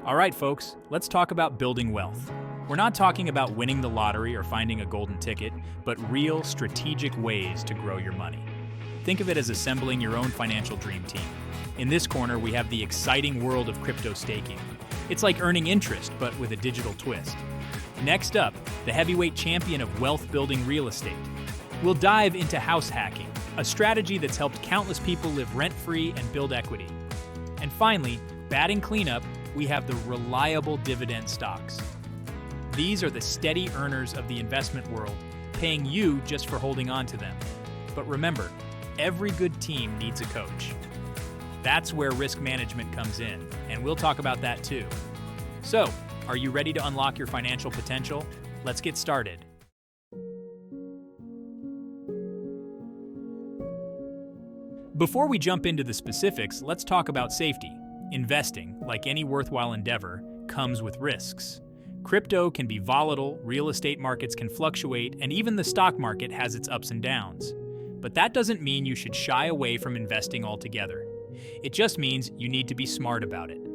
All right, folks, let's talk about building wealth. We're not talking about winning the lottery or finding a golden ticket, but real strategic ways to grow your money. Think of it as assembling your own financial dream team. In this corner, we have the exciting world of crypto staking. It's like earning interest, but with a digital twist. Next up, the heavyweight champion of wealth-building real estate. We'll dive into house hacking, a strategy that's helped countless people live rent-free and build equity. And finally, batting cleanup, we have the reliable dividend stocks. These are the steady earners of the investment world, paying you just for holding on to them. But remember, every good team needs a coach. That's where risk management comes in, and we'll talk about that too. So, are you ready to unlock your financial potential? Let's get started. Before we jump into the specifics, let's talk about safety. Investing, like any worthwhile endeavor, comes with risks. Crypto can be volatile, real estate markets can fluctuate, and even the stock market has its ups and downs. But that doesn't mean you should shy away from investing altogether. It just means you need to be smart about it.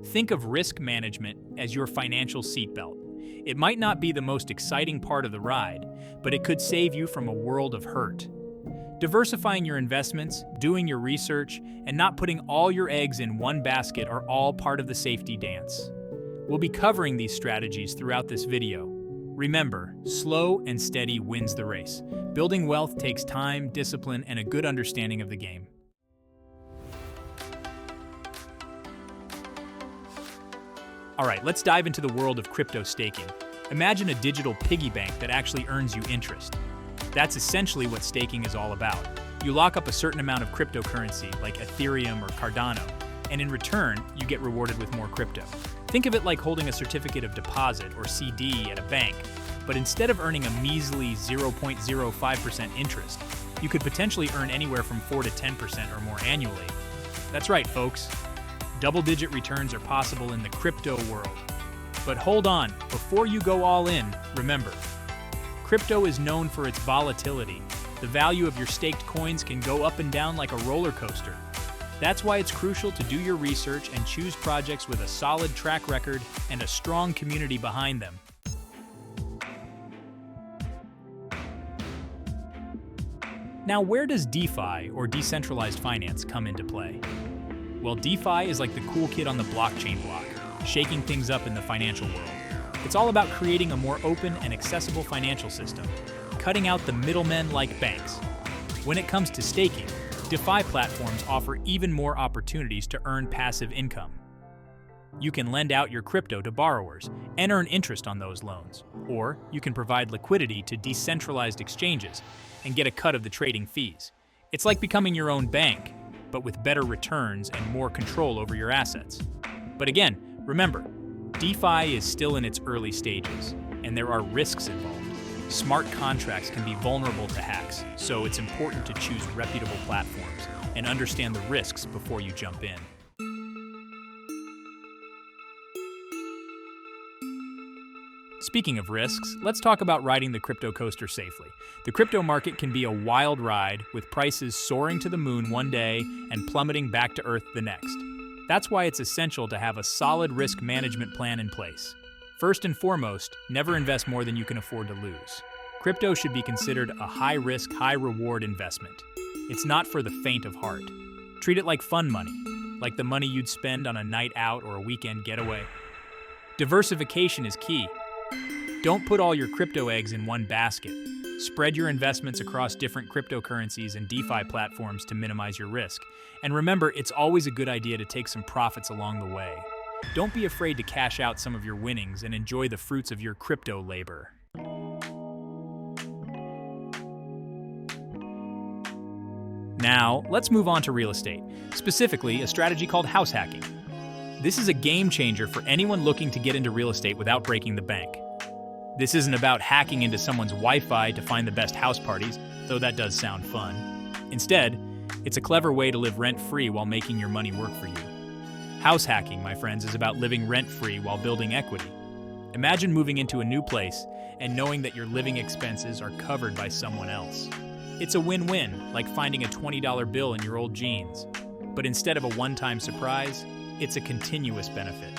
Think of risk management as your financial seatbelt. It might not be the most exciting part of the ride, but it could save you from a world of hurt. Diversifying your investments, doing your research, and not putting all your eggs in one basket are all part of the safety dance. We'll be covering these strategies throughout this video. Remember, slow and steady wins the race. Building wealth takes time, discipline, and a good understanding of the game. All right, let's dive into the world of crypto staking. Imagine a digital piggy bank that actually earns you interest. That's essentially what staking is all about. You lock up a certain amount of cryptocurrency, like Ethereum or Cardano, and in return, you get rewarded with more crypto. Think of it like holding a certificate of deposit or CD at a bank, but instead of earning a measly 0.05% interest, you could potentially earn anywhere from 4 to 10% or more annually. That's right, folks. Double-digit returns are possible in the crypto world. But hold on, before you go all in, remember, crypto is known for its volatility. The value of your staked coins can go up and down like a roller coaster. That's why it's crucial to do your research and choose projects with a solid track record and a strong community behind them. Now, where does DeFi, or decentralized finance, come into play? Well, DeFi is like the cool kid on the blockchain block, shaking things up in the financial world. It's all about creating a more open and accessible financial system, cutting out the middlemen like banks. When it comes to staking, DeFi platforms offer even more opportunities to earn passive income. You can lend out your crypto to borrowers and earn interest on those loans, or you can provide liquidity to decentralized exchanges and get a cut of the trading fees. It's like becoming your own bank, but with better returns and more control over your assets. But again, remember, DeFi is still in its early stages, and there are risks involved. Smart contracts can be vulnerable to hacks, so it's important to choose reputable platforms and understand the risks before you jump in. Speaking of risks, let's talk about riding the crypto coaster safely. The crypto market can be a wild ride, with prices soaring to the moon one day and plummeting back to earth the next. That's why it's essential to have a solid risk management plan in place. First and foremost, never invest more than you can afford to lose. Crypto should be considered a high-risk, high-reward investment. It's not for the faint of heart. Treat it like fun money, like the money you'd spend on a night out or a weekend getaway. Diversification is key. Don't put all your crypto eggs in one basket. Spread your investments across different cryptocurrencies and DeFi platforms to minimize your risk. And remember, it's always a good idea to take some profits along the way. Don't be afraid to cash out some of your winnings and enjoy the fruits of your crypto labor. Now, let's move on to real estate, specifically a strategy called house hacking. This is a game changer for anyone looking to get into real estate without breaking the bank. This isn't about hacking into someone's Wi-Fi to find the best house parties, though that does sound fun. Instead, it's a clever way to live rent-free while making your money work for you. House hacking, my friends, is about living rent-free while building equity. Imagine moving into a new place and knowing that your living expenses are covered by someone else. It's a win-win, like finding a $20 bill in your old jeans. But instead of a one-time surprise, it's a continuous benefit.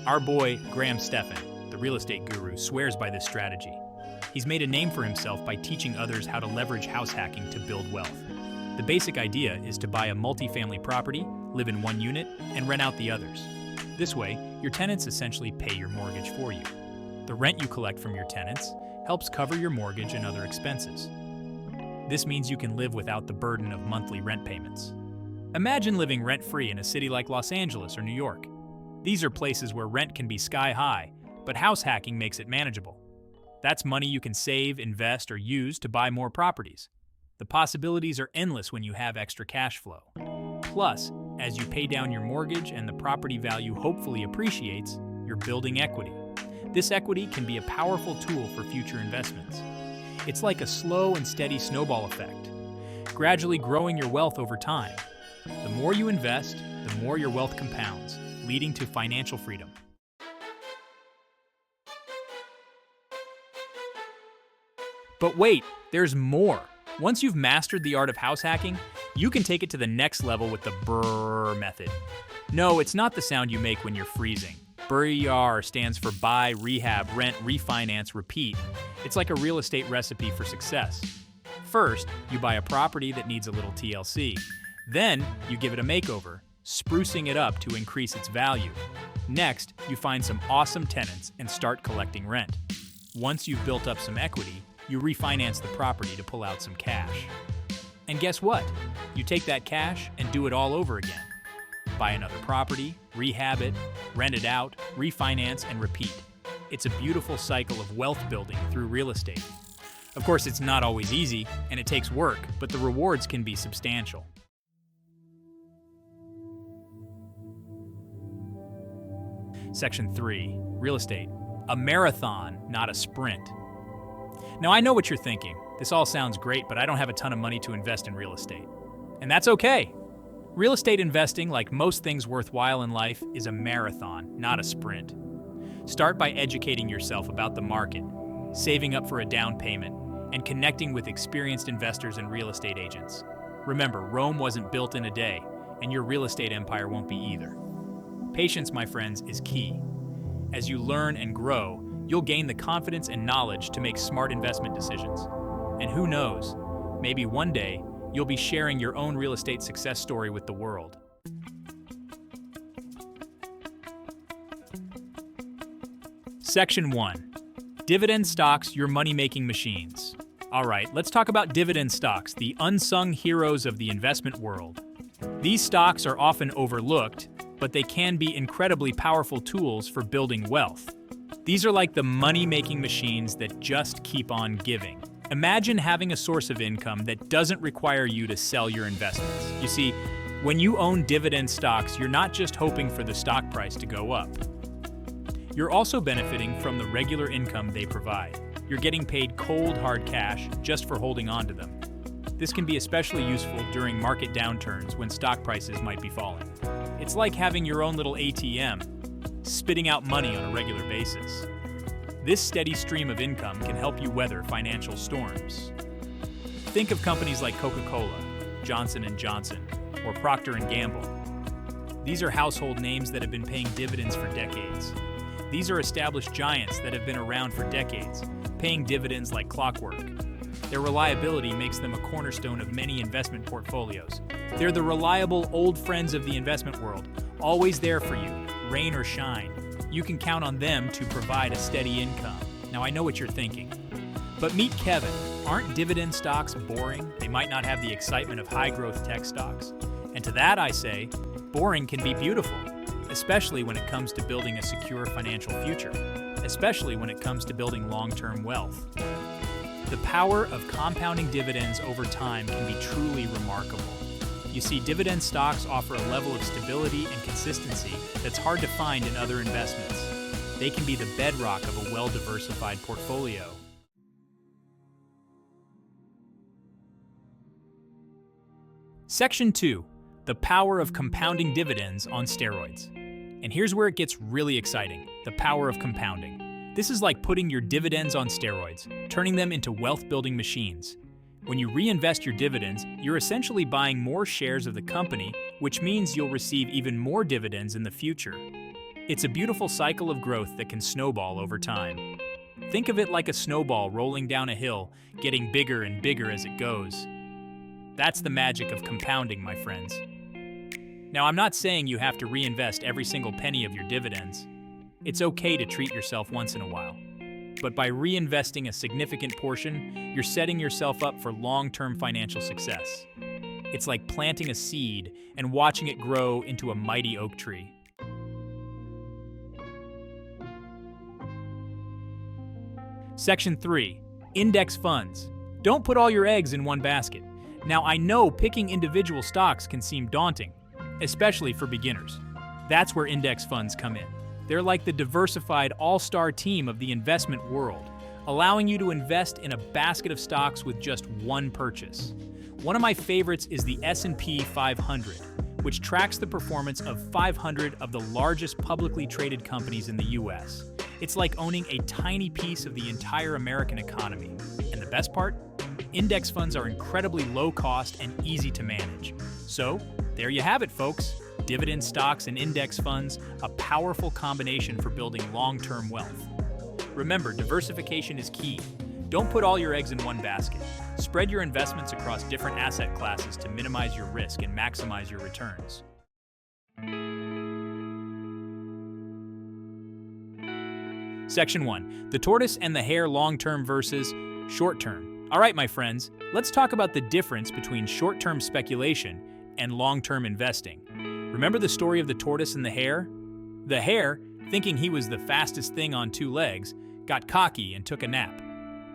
Our boy, Stephan, the real estate guru, swears by this strategy. He's made a name for himself by teaching others how to leverage house hacking to build wealth. The basic idea is to buy a multifamily property, live in one unit, and rent out the others. This way, your tenants essentially pay your mortgage for you. The rent you collect from your tenants helps cover your mortgage and other expenses. This means you can live without the burden of monthly rent payments. Imagine living rent-free in a city like Los Angeles or New York. These are places where rent can be sky high, but house hacking makes it manageable. That's money you can save, invest, or use to buy more properties. The possibilities are endless when you have extra cash flow. Plus, as you pay down your mortgage and the property value hopefully appreciates, you're building equity. This equity can be a powerful tool for future investments. It's like a slow and steady snowball effect, gradually growing your wealth over time. The more you invest, the more your wealth compounds, leading to financial freedom. But wait, there's more. Once you've mastered the art of house hacking, you can take it to the next level with the BRRRR method. No, it's not the sound you make when you're freezing. BRRRR stands for buy, rehab, rent, refinance, repeat. It's like a real estate recipe for success. First, you buy a property that needs a little TLC. Then, you give it a makeover, sprucing it up to increase its value. Next, you find some awesome tenants and start collecting rent. Once you've built up some equity, you refinance the property to pull out some cash. And guess what? You take that cash and do it all over again. Buy another property, rehab it, rent it out, refinance, and repeat. It's a beautiful cycle of wealth building through real estate. Of course, it's not always easy, and it takes work, but the rewards can be substantial. Section 3, Real Estate. A marathon, not a sprint. Now, I know what you're thinking. This all sounds great, but I don't have a ton of money to invest in real estate. And that's okay. Real estate investing, like most things worthwhile in life, is a marathon, not a sprint. Start by educating yourself about the market, saving up for a down payment, and connecting with experienced investors and real estate agents. Remember, Rome wasn't built in a day, and your real estate empire won't be either. Patience, my friends, is key. As you learn and grow, you'll gain the confidence and knowledge to make smart investment decisions. And who knows, maybe one day you'll be sharing your own real estate success story with the world. Section 1. Dividend stocks, your money-making machines. All right, let's talk about dividend stocks, the unsung heroes of the investment world. These stocks are often overlooked, but they can be incredibly powerful tools for building wealth. These are like the money-making machines that just keep on giving. Imagine having a source of income that doesn't require you to sell your investments. You see, when you own dividend stocks, you're not just hoping for the stock price to go up. You're also benefiting from the regular income they provide. You're getting paid cold, hard cash just for holding on to them. This can be especially useful during market downturns when stock prices might be falling. It's like having your own little ATM, spitting out money on a regular basis. This steady stream of income can help you weather financial storms. Think of companies like Coca-Cola, Johnson & Johnson, or Procter & Gamble. These are household names that have been paying dividends for decades. These are established giants that have been around for decades, paying dividends like clockwork. Their reliability makes them a cornerstone of many investment portfolios. They're the reliable old friends of the investment world, always there for you, rain or shine. You can count on them to provide a steady income. Now, I know what you're thinking. But meet Kevin. Aren't dividend stocks boring? They might not have the excitement of high-growth tech stocks. And to that I say, boring can be beautiful, especially when it comes to building a secure financial future, especially when it comes to building long-term wealth. The power of compounding dividends over time can be truly remarkable. You see, dividend stocks offer a level of stability and consistency that's hard to find in other investments. They can be the bedrock of a well-diversified portfolio. Section 2. The power of compounding dividends on steroids. And here's where it gets really exciting, the power of compounding. This is like putting your dividends on steroids, turning them into wealth-building machines. When you reinvest your dividends, you're essentially buying more shares of the company, which means you'll receive even more dividends in the future. It's a beautiful cycle of growth that can snowball over time. Think of it like a snowball rolling down a hill, getting bigger and bigger as it goes. That's the magic of compounding, my friends. Now, I'm not saying you have to reinvest every single penny of your dividends. It's okay to treat yourself once in a while. But by reinvesting a significant portion, you're setting yourself up for long-term financial success. It's like planting a seed and watching it grow into a mighty oak tree. Section 3. Index funds. Don't put all your eggs in one basket. Now, I know picking individual stocks can seem daunting, especially for beginners. That's where index funds come in. They're like the diversified all-star team of the investment world, allowing you to invest in a basket of stocks with just one purchase. One of my favorites is the S&P 500, which tracks the performance of 500 of the largest publicly traded companies in the US. It's like owning a tiny piece of the entire American economy. And the best part? Index funds are incredibly low cost and easy to manage. So, there you have it, folks. Dividend stocks and index funds, a powerful combination for building long-term wealth. Remember, diversification is key. Don't put all your eggs in one basket. Spread your investments across different asset classes to minimize your risk and maximize your returns. Section 1. The tortoise and the hare long-term versus short-term. All right, my friends, let's talk about the difference between short-term speculation and long-term investing. Remember the story of the tortoise and the hare? The hare, thinking he was the fastest thing on two legs, got cocky and took a nap,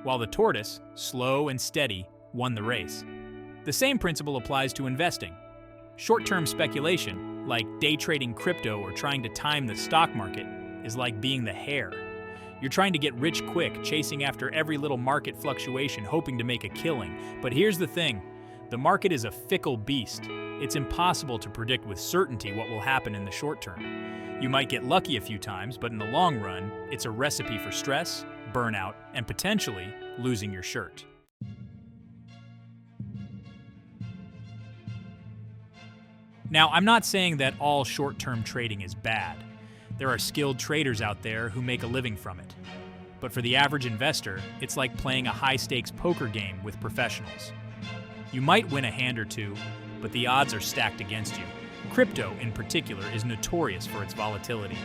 while the tortoise, slow and steady, won the race. The same principle applies to investing. Short-term speculation, like day trading crypto or trying to time the stock market, is like being the hare. You're trying to get rich quick, chasing after every little market fluctuation, hoping to make a killing. But here's the thing, the market is a fickle beast. It's impossible to predict with certainty what will happen in the short term. You might get lucky a few times, but in the long run, it's a recipe for stress, burnout, and potentially losing your shirt. Now, I'm not saying that all short-term trading is bad. There are skilled traders out there who make a living from it. But for the average investor, it's like playing a high-stakes poker game with professionals. You might win a hand or two, but the odds are stacked against you. Crypto, in particular, is notorious for its volatility.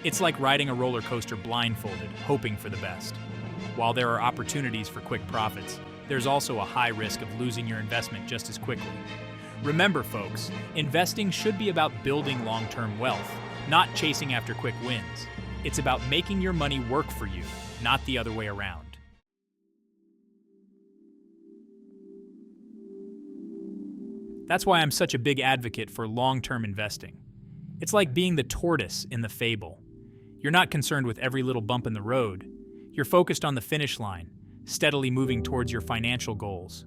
It's like riding a roller coaster blindfolded, hoping for the best. While there are opportunities for quick profits, there's also a high risk of losing your investment just as quickly. Remember, folks, investing should be about building long-term wealth, not chasing after quick wins. It's about making your money work for you, not the other way around. That's why I'm such a big advocate for long-term investing. It's like being the tortoise in the fable. You're not concerned with every little bump in the road. You're focused on the finish line, steadily moving towards your financial goals.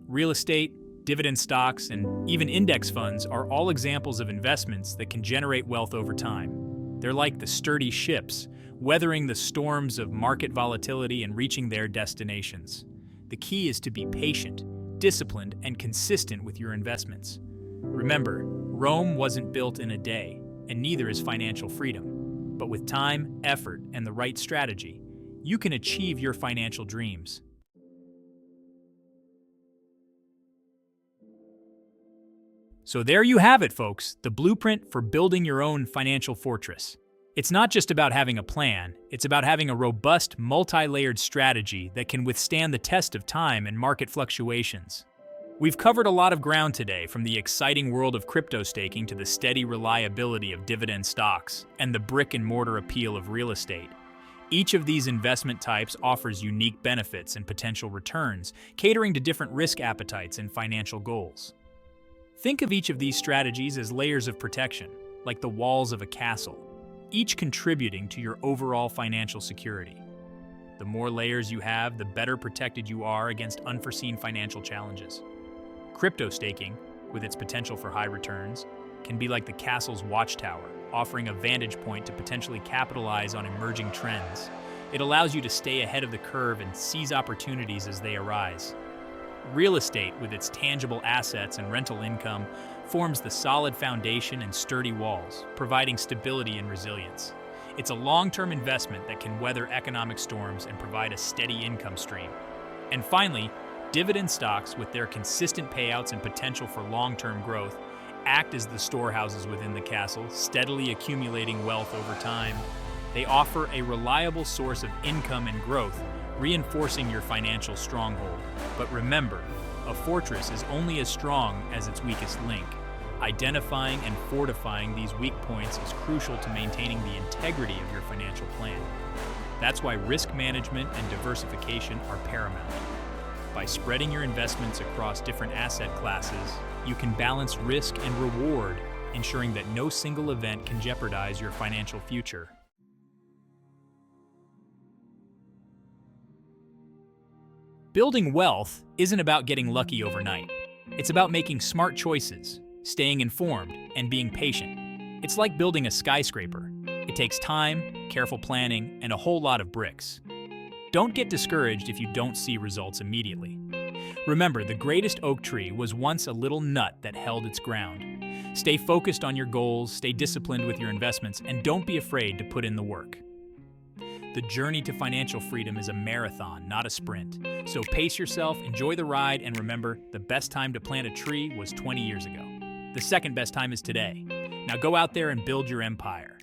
Real estate, dividend stocks, and even index funds are all examples of investments that can generate wealth over time. They're like the sturdy ships, weathering the storms of market volatility and reaching their destinations. The key is to be patient, disciplined, and consistent with your investments. Remember, Rome wasn't built in a day, and neither is financial freedom. But with time, effort, and the right strategy, you can achieve your financial dreams. So there you have it, folks, the blueprint for building your own financial fortress. It's not just about having a plan, it's about having a robust, multi-layered strategy that can withstand the test of time and market fluctuations. We've covered a lot of ground today, from the exciting world of crypto staking to the steady reliability of dividend stocks and the brick-and-mortar appeal of real estate. Each of these investment types offers unique benefits and potential returns, catering to different risk appetites and financial goals. Think of each of these strategies as layers of protection, like the walls of a castle, each contributing to your overall financial security. The more layers you have, the better protected you are against unforeseen financial challenges. Crypto staking, with its potential for high returns, can be like the castle's watchtower, offering a vantage point to potentially capitalize on emerging trends. It allows you to stay ahead of the curve and seize opportunities as they arise. Real estate, with its tangible assets and rental income, forms the solid foundation and sturdy walls, providing stability and resilience. It's a long-term investment that can weather economic storms and provide a steady income stream. And finally, dividend stocks, with their consistent payouts and potential for long-term growth, act as the storehouses within the castle, steadily accumulating wealth over time. They offer a reliable source of income and growth, reinforcing your financial stronghold. But remember, a fortress is only as strong as its weakest link. Identifying and fortifying these weak points is crucial to maintaining the integrity of your financial plan. That's why risk management and diversification are paramount. By spreading your investments across different asset classes, you can balance risk and reward, ensuring that no single event can jeopardize your financial future. Building wealth isn't about getting lucky overnight. It's about making smart choices, staying informed, and being patient. It's like building a skyscraper. It takes time, careful planning, and a whole lot of bricks. Don't get discouraged if you don't see results immediately. Remember, the greatest oak tree was once a little nut that held its ground. Stay focused on your goals, stay disciplined with your investments, and don't be afraid to put in the work. The journey to financial freedom is a marathon, not a sprint. So pace yourself, enjoy the ride, and remember, the best time to plant a tree was 20 years ago. The second best time is today. Now go out there and build your empire.